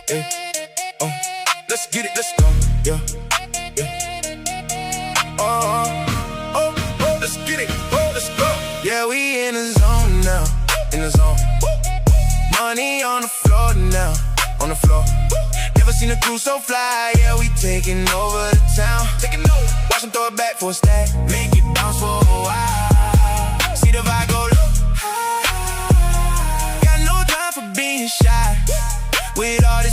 Hey, oh, let's get it, let's go. Yeah, yeah. Let's get it, let's go. Yeah, we in the zone now, in the zone. Money on the floor now, on the floor. Never seen a crew so fly, yeah, we taking over the town. Taking over. Watch them throw it back for a stack, make it bounce for a while. See the vibe go low. Got no time for being shy. With all this